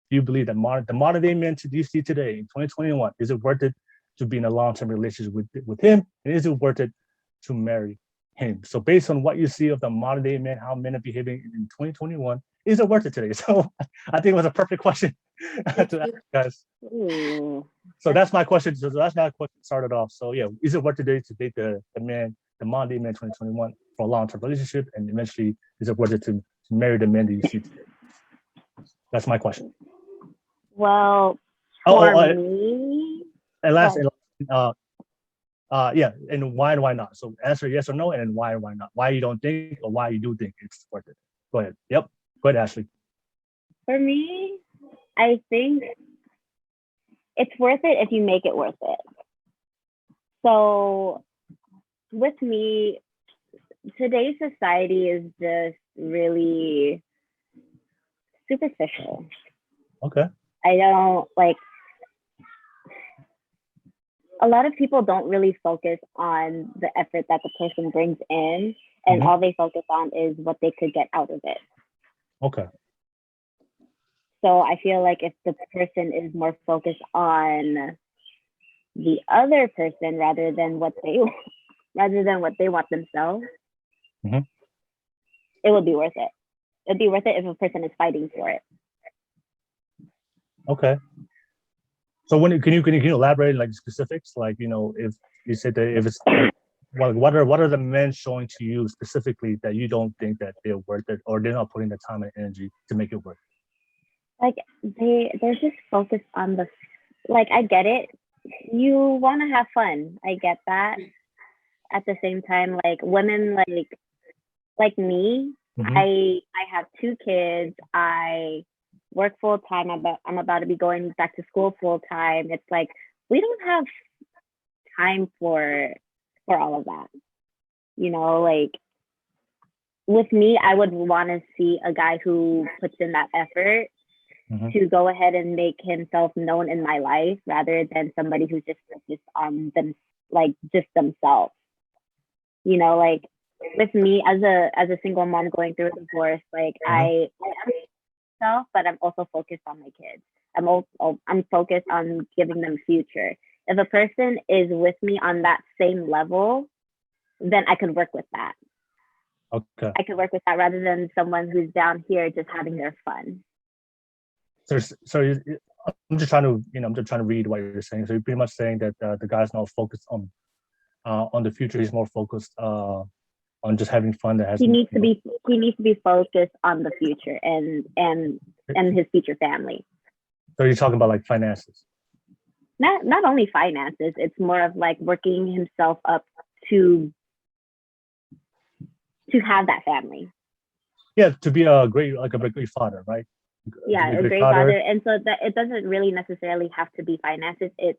Do you believe that the modern day man you see today in 2021, is it worth it to be in a long-term relationship with him? And is it worth it to marry him? So based on what you see of the modern day men, how men are behaving in 2021, is it worth it today? So I think it was a perfect question to ask guys. Ooh. So that's my question. So that's my question started off. So yeah, is it worth it today to date the man, the modern day man 2021 for a long-term relationship? And eventually, is it worth it to marry the men that you see today? That's my question. Well, for me, and last, yeah, and why not? So answer yes or no, and then why not? Why you don't think, or why you do think it's worth it? Go ahead. Yep. Go ahead, Ashley. For me, I think it's worth it if you make it worth it. So with me, today's society is just really superficial. Okay. I don't like, a lot of people don't really focus on the effort that the person brings in, and all they focus on is what they could get out of it. Okay. So I feel like if the person is more focused on the other person rather than what they want themselves, it would be worth it. It'd be worth it if a person is fighting for it. Okay. So can you elaborate like specifics? Like, you know, if you said that if it's what are the men showing to you specifically that you don't think that they're worth it, or they're not putting the time and energy to make it work? Like they're just focused on the, like, I get it. You want to have fun. I get that. At the same time, like women like me, I have 2 kids. I work full time. I'm about to be going back to school full time. It's like we don't have time for all of that. You know, like with me, I would want to see a guy who puts in that effort to go ahead and make himself known in my life, rather than somebody who's just focused on them, like just themselves. You know, like with me as a single mom going through a divorce, like I am myself, but I'm also focused on my kids. I'm focused on giving them a future. If a person is with me on that same level, then I could work with that. Okay. I could work with that rather than someone who's down here just having their fun. So I'm just trying to read what you're saying. So you're pretty much saying that the guy's not focused on the future. He's more focused on just having fun. He needs to be focused on the future and his future family. So you're talking about like finances. Not only finances. It's more of like working himself up to have that family. Yeah, to be a great father, right? Yeah, a great father. And so that it doesn't really necessarily have to be finances. It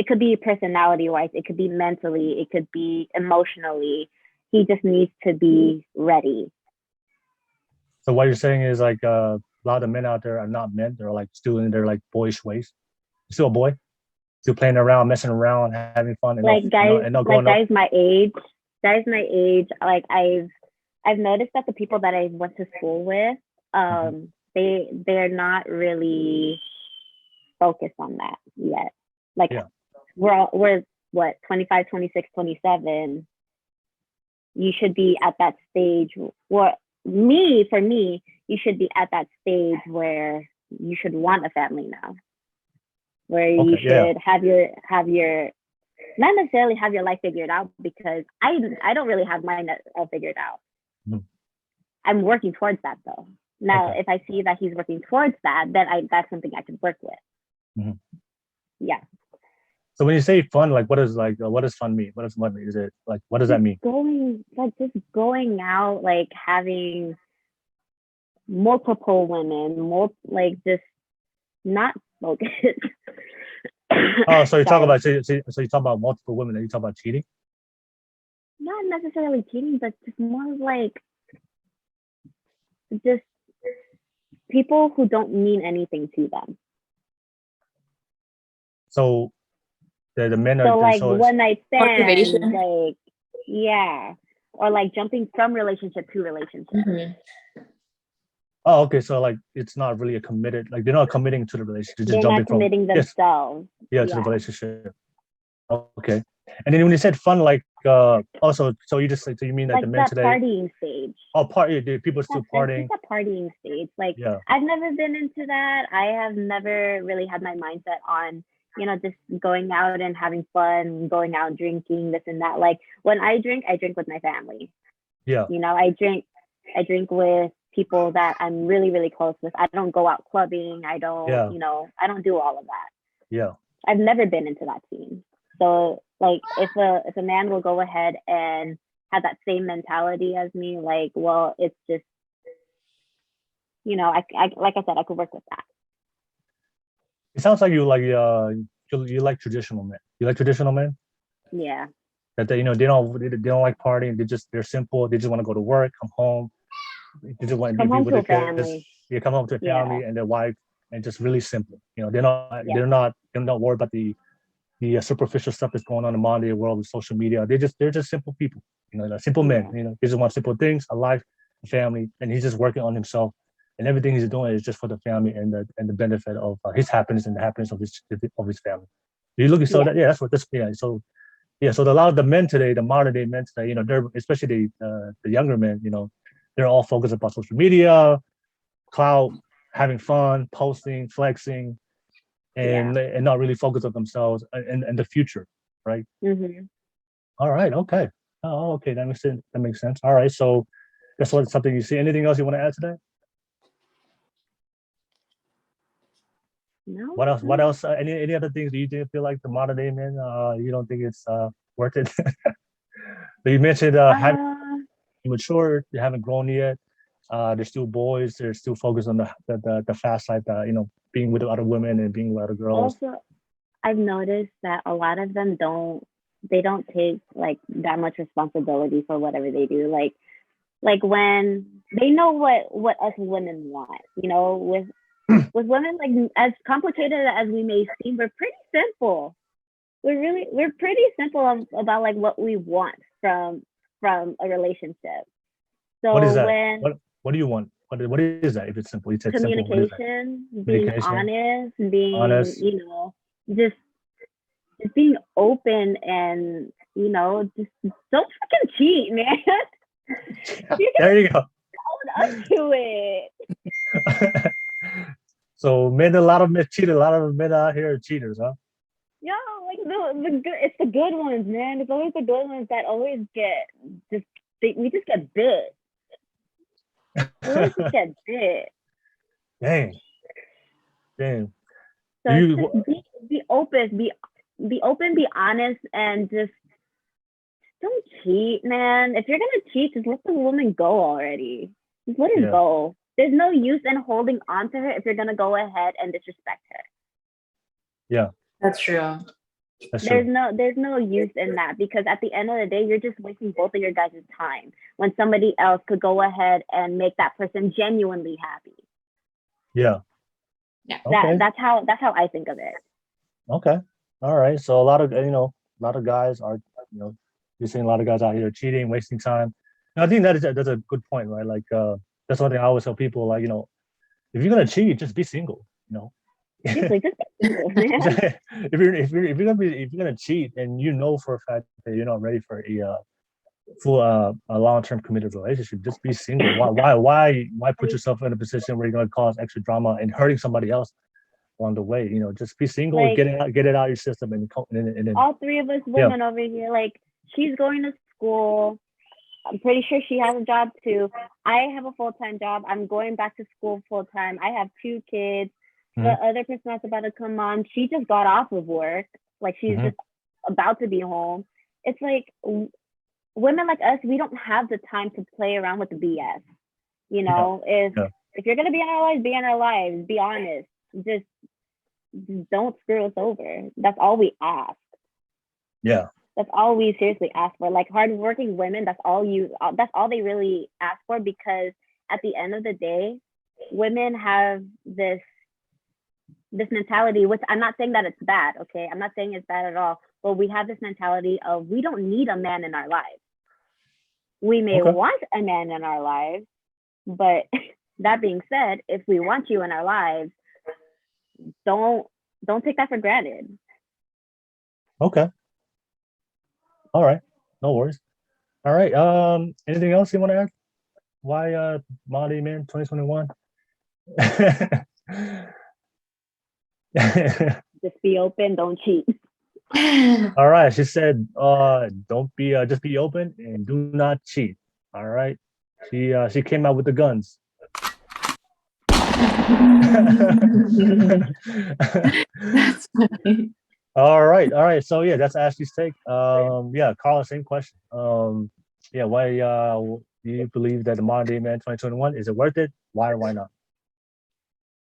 could be personality wise, it could be mentally, it could be emotionally. He just needs to be ready. So what you're saying is like a lot of men out there are not men. They're like still in their like boyish ways. You're still a boy, still playing around, messing around, having fun, and like guys my age, like I've noticed that the people that I went to school with, they're not really focused on that yet. Like we're what, 25, 26, 27. You should be at that stage. For me, you should be at that stage where you should want a family now, where you should have your not necessarily have your life figured out, because I don't really have mine all figured out. I'm working towards that though. Now, if I see that he's working towards that, then that's something I can work with. Yeah. So when you say fun, like what does fun mean? What does fun mean? Is it like, what does that mean? Just going out, like having multiple women, like just not focused. Oh, so you talk about multiple women, and you talk about cheating? Not necessarily cheating, but just more like just people who don't mean anything to them. So the men are like one night stands, like or like jumping from relationship to relationship. Oh, okay. So like it's not really a committed, like they're not committing to the relationship, just They're not jumping from committing yes, themselves. yeah, to the Yeah. relationship. Okay. And then when you said fun, like also, so you just like, so you mean like Like the men that today? partying stage. Oh, party, people still It's partying. just a partying stage. Like Yeah, I've never been into that. I have never really had my mindset on, just going out and having fun, going out drinking, this and that. Like when I drink with my family. yeah, I drink with people that I'm really, really close with. I don't go out clubbing. yeah, I don't do all of that. yeah. I've never been into that scene. So like if a man will go ahead and have that same mentality as me, like, well, it's just, I like I said, I could work with that. It sounds like you like you like traditional men. You like traditional men Yeah. that they don't like partying. They're simple. They just want to go to work, come home. They just want to Come be home with to their a kids. family. You come home to a Yeah. family and their wife, and just really simple. Yeah. They're not worried about the superficial stuff that's going on in the modern day world with social media. They're just simple people. Like simple men. Yeah. They just want simple things, a life, a family, and he's just working on himself. And everything he's doing is just for the family and the benefit of his happiness and the happiness of his family. You look so Yeah. that yeah, that's what this yeah. So yeah, so a lot of the men today, the modern day men today, they're especially the younger men, they're all focused about social media, cloud, having fun, posting, flexing, Yeah. and not really focus on themselves and the future, right? Mhm. All right, okay. Oh, okay, that makes sense. That makes sense. All right, so that's what something you see. Anything else you want to add today? No. What else? What No. else? Any other things do you feel like the modern day men? You don't think it's worth it? But you mentioned having Uh, mature, they haven't grown yet. They're still boys. They're still focused on the fast life. Being with other women and being with other girls. Also, I've noticed that a lot of them don't take like that much responsibility for whatever they do. Like when they know what us women want, with women, like as complicated as we may seem, we're pretty simple. We're pretty simple about like what we want from a relationship. What is So that? when What do you want? What is that? If it's simple, you said simple. What is that? communication, being Communication, honest, being, honest. just just being open and just don't fucking cheat, man. You're There you go. gonna hold up to it. So men, a lot of men cheated. A lot of men out here are cheaters, huh? Yo, like the good, it's the good ones, man. It's always the good ones that always get just we just get bit. We always just get bit. Dang, dang. So it's You just be open, be open, be honest, and just don't cheat, man. If you're gonna cheat, just let the woman go already. Just let her yeah, go. There's no use in holding on to her if you're gonna go ahead and disrespect her. yeah, That's true. that's There's true. no use in that, because at the end of the day, you're just wasting both of your guys' time when somebody else could go ahead and make that person genuinely happy. Yeah. Yeah. Okay. That's how I think of it. Okay. All right. So a lot of guys are, you're seeing a lot of guys out here cheating, wasting time. And I think that's a good point, right? Like, that's one thing I always tell people. Like, if you're gonna cheat, just be single. Seriously, just be single, man. If you're gonna cheat and for a fact that you're not ready for a long-term committed relationship, just be single. Why put yourself in a position where you're gonna cause extra drama and hurting somebody else along the way? Just be single, Like, get it out of your system, and then all three of us yeah, women over here, like, she's going to school. I'm pretty sure she has a job too. I have a full-time job. I'm going back to school full-time. I have 2 kids. The Mhm. other person that's about to come on, she just got off of work. Like, she's Mhm. just about to be home. It's like women like us, we don't have the time to play around with the BS. Yeah, If yeah, if you're gonna be in our lives, be in our lives. Be honest. Just don't screw us over. That's all we ask. yeah, That's all we seriously ask for. Like hardworking women, that's all they really ask for, because at the end of the day, women have this mentality, which I'm not saying that it's bad, okay? I'm not saying it's bad at all, but we have this mentality of we don't need a man in our lives. We may okay, want a man in our lives, but that being said, if we want you in our lives, don't take that for granted. Okay. All right. No worries. All right. Anything else you want to add? Why Modern Man 2021? Just be open, don't cheat. All right. She said, don't be just be open and do not cheat. All right. She came out with the guns. That's funny. All right. All right. So yeah, that's Ashley's take. Yeah, Karla, same question. Yeah, why do you believe that the Modern Day Man 2021 is it worth it? Why or why not?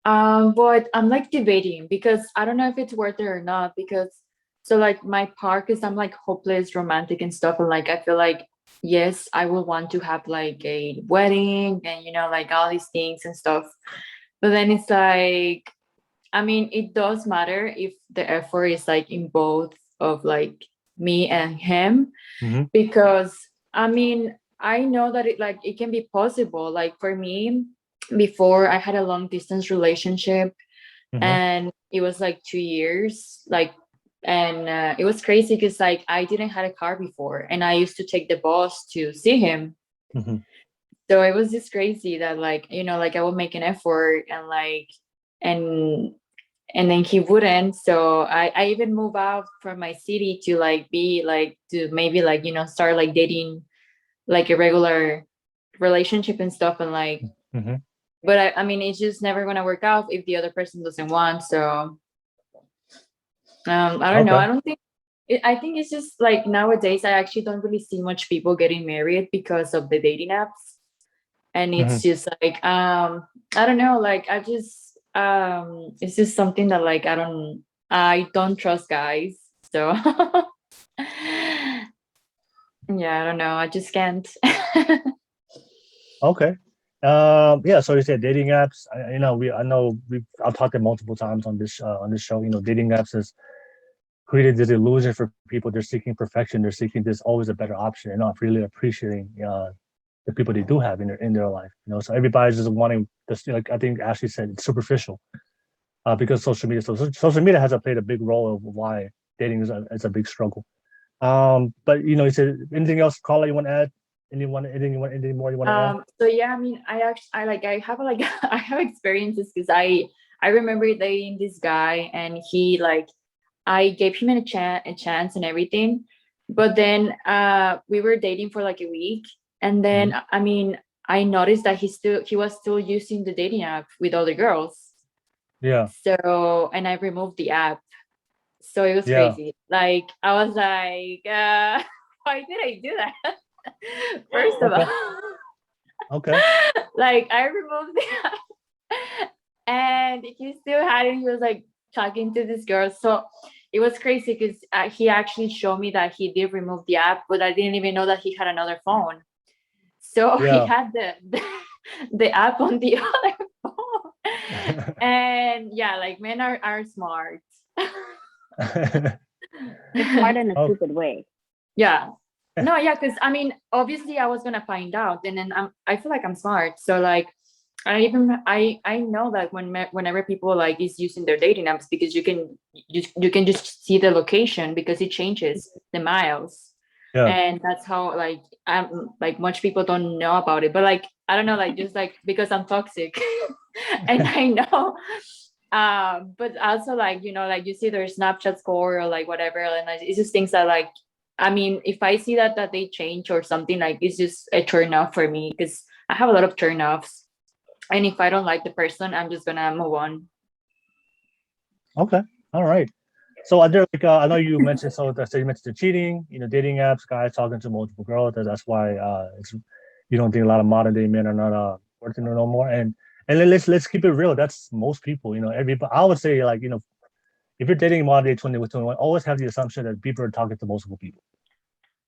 But I'm like debating because I don't know if it's worth it or not because so like my part is I'm like hopeless romantic and stuff and like I feel like yes I will want to have like a wedding and like all these things and stuff, but then it's like I mean it does matter if the effort is like in both of like me and him, Mm-hmm. because I mean I know that it can be possible. Like for me, before I had a long distance relationship Mm-hmm. and it was like 2 years, like, and it was crazy because like I didn't had a car before and I used to take the bus to see him. Mm-hmm. So it was just crazy that like like I would make an effort and like and then he wouldn't. So I even moved out from my city to like be like to maybe like start like dating like a regular relationship and stuff and like Mm-hmm. but I mean it's just never gonna work out if the other person doesn't want. So I don't know. Okay. I don't think I think it's just like nowadays I actually don't really see much people getting married because of the dating apps. And it's just like I don't know, like I just it's just something that like I don't trust guys. So yeah, I don't know. I just can't. Okay. Yeah. So you said dating apps. I know I've talked it multiple times on this show. Dating apps has created this illusion for people. They're seeking perfection. They're seeking this always a better option, and not really appreciating the people they do have in their life. So everybody's just wanting this. Like I think Ashley said, it's superficial because social media. So social media has played a big role of why dating is a big struggle. But you said anything else, Carla, you want to add? Anything more you want to add? So yeah, I mean, I have like I have experiences because I remember dating this guy and he like I gave him a chance and everything, but then we were dating for like a week and then I mean I noticed that he was still using the dating app with other girls. Yeah. So and I removed the app. So it was crazy. Like I was like, why did I do that? First of all. Okay. Like I removed the app and he still had it. He was like talking to this girl. So it was crazy because he actually showed me that he did remove the app, but I didn't even know that he had another phone. So he had the app on the other phone. And yeah, like men are smart. It's smart in a stupid way. Yeah. No, yeah, because I mean, obviously I was gonna find out, and then I feel like I'm smart. So like I know that whenever people like is using their dating apps, because you can just see the location because it changes the miles. Yeah. And that's how like like much people don't know about it. But like I don't know, like just like because I'm toxic and I know. But also like like you see their Snapchat score or like whatever, and like, it's just things that like I mean if I see that they change or something, like it's just a turn off for me because I have a lot of turn offs, and if I don't like the person, I'm just gonna move on. Okay. All right. So are there like I know you mentioned you mentioned the cheating, dating apps, guys talking to multiple girls. That's why you don't think a lot of modern day men are not working no more. And let's keep it real. That's most people. Everybody. I would say like if you're dating modern day 21, always have the assumption that people are talking to multiple people.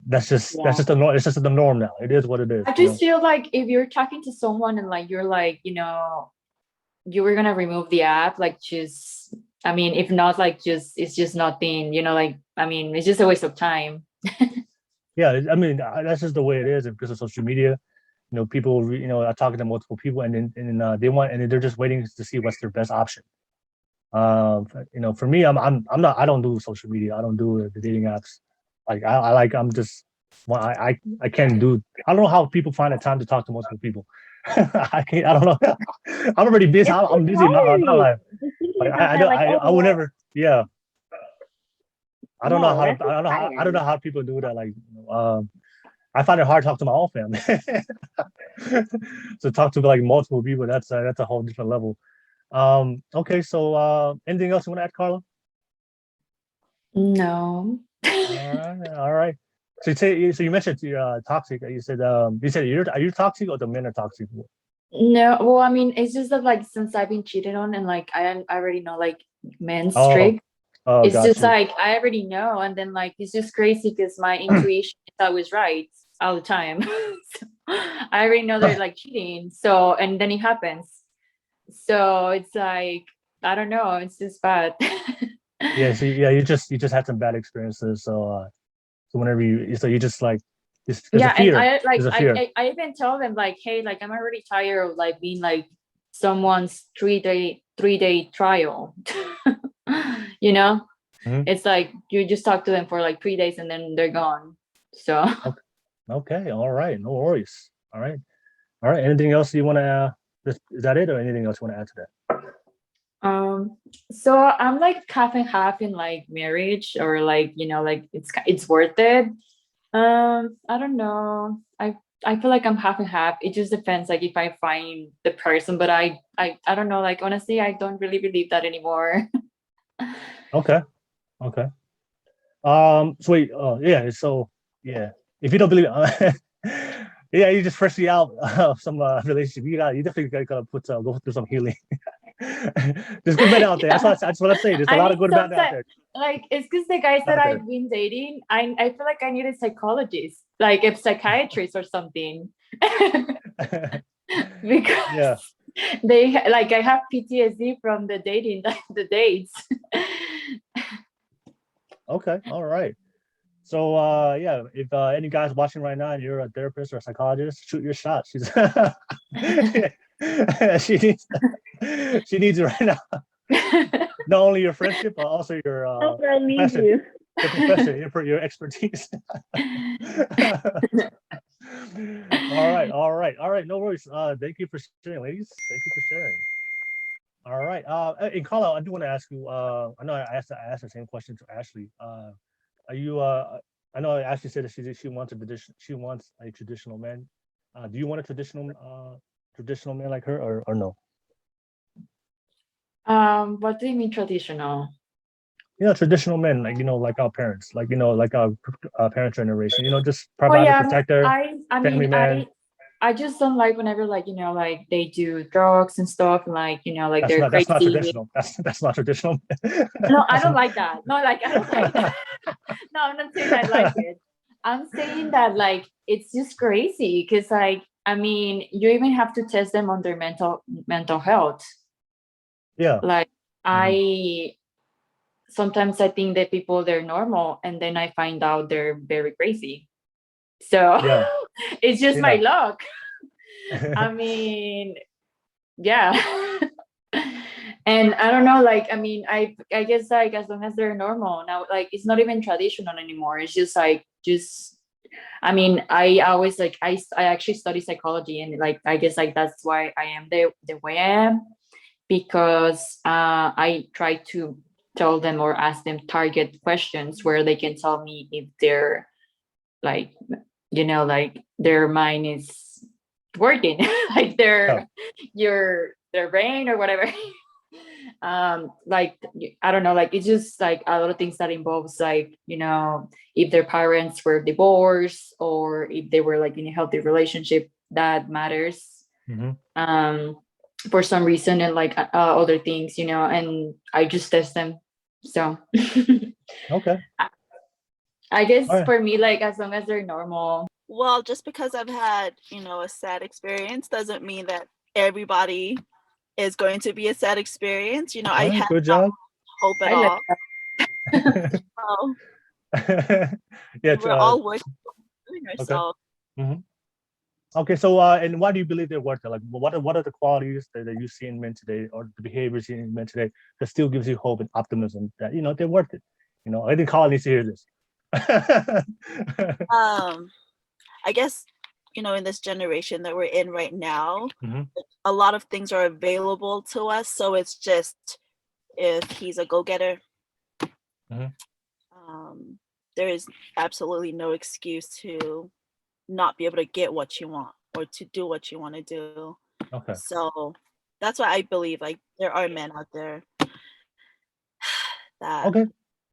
That's just the norm. It's just the norm now. It is what it is. I just feel like if you're talking to someone and like you're like you were gonna remove the app, like just I mean if not like just it's just nothing, like I mean it's just a waste of time. Yeah, I mean that's just the way it is because of social media. people, are talking to multiple people, and then they're just waiting to see what's their best option. For me, I'm not. I don't do social media. I don't do the dating apps. Like I'm just. Well, I can't do. I don't know how people find the time to talk to multiple people. I can't. I don't know. I'm already busy. It's I'm busy in my life. Just thinking Like about that, like, I would never. Yeah. I don't know no, how to. that's I don't know how people do that. Like, I find it hard to talk to my own family. So talk to like multiple people. That's a whole different level. Okay. So anything else you want to add, Karla? No. All right. So you mentioned you're toxic. You said are you toxic or the men are toxic? No, well, I mean, it's just that like since I've been cheated on and like I already know like men's Oh, trick. oh, It's got just you. like I already know, and then like it's just crazy because my intuition is always right all the time. So, I already know they're like cheating. So and then it happens. So it's like I don't know, it's just bad. Yeah. So yeah, you just had some bad experiences. So whenever you just like there's a Yeah, and fear. I like There's a fear. I even tell them like, hey, like I'm already tired of like being like someone's 3-day trial. You know, Mhm. it's like you just talk to them for like 3 days and then they're gone. So Okay. All right. No worries. All right. All right. Anything else you want to? Is that it, or anything else you want to add to that? so I'm like half and half in like marriage or like like it's worth it. I don't know. I feel like I'm half and half. It just depends like if I find the person, but I don't know, like honestly I don't really believe that anymore. Okay. Okay. So wait. Yeah. So yeah. If you don't believe, yeah, you just freshly out of some relationship. You definitely gotta go through some healing. There's good men out there. Yeah. That's what I'm saying. There's a I lot mean of good men out sometimes there. like it's because the guys that Out there. I've been dating, I feel like I need a psychologist, like a psychiatrist or something. Because Yeah. like I have PTSD from the dating the dates. Okay. All right. So yeah, if any guys watching right now and you're a therapist or a psychologist, shoot your shot. She needs she needs it right now. Not only your friendship, but also your I need profession, you. your expertise. All right. No worries. Thank you for sharing, ladies. Thank you for sharing. All right. And Carla, I do want to ask you. I know I asked the same question to Ashley. Are you? I know Ashley said that she wants a traditional man. Do you want a traditional man like her, or no? What do you mean traditional? Traditional men, like like our parents, like our parent generation. Just Oh provider, yeah, protector, I family mean man. I just don't like whenever like like they do drugs and stuff and like like That's they're not crazy. traditional. That's not traditional. No, I That's don't like that. No, like I don't like that. No, I'm not saying I like it. I'm saying that like it's just crazy because like I mean you even have to test them on their mental health. Yeah. Like Mhm. I sometimes I think that people they're normal and then I find out they're very crazy. So Yeah. it's just my Yeah. luck. I mean, yeah. And I don't know, like I mean, I guess like as long as they're normal now, like it's not even traditional anymore. It's just like just I mean, I always like I actually study psychology and like I guess like that's why I am the way I am because I try to tell them or ask them target questions where they can tell me if they're like like their mind is working like Yeah. their brain or whatever. Like I don't know, like it's just like a lot of things that involves like if their parents were divorced or if they were like in a healthy relationship that matters Hmm. um for some reason and like other things and I just test them. So Okay. I All guess right. for me, like as long as they're normal. Well, just because I've had, a sad experience doesn't mean that everybody is going to be a sad experience. All I right. have Good no job. hope at I like all. So, Yeah. we're all working on doing Okay. ourselves. Hmm. Okay, so and why do you believe they're worth it? Like, what are the qualities that you see in men today, or the behaviors in men today that still gives you hope and optimism that they're worth it? I think Karla needs to hear this. I guess, in this generation that we're in right now, Mhm. a lot of things are available to us. So it's just, if he's a go-getter, Mhm. there is absolutely no excuse to not be able to get what you want or to do what you want to do. Okay. So that's why I believe like there are men out there that Okay.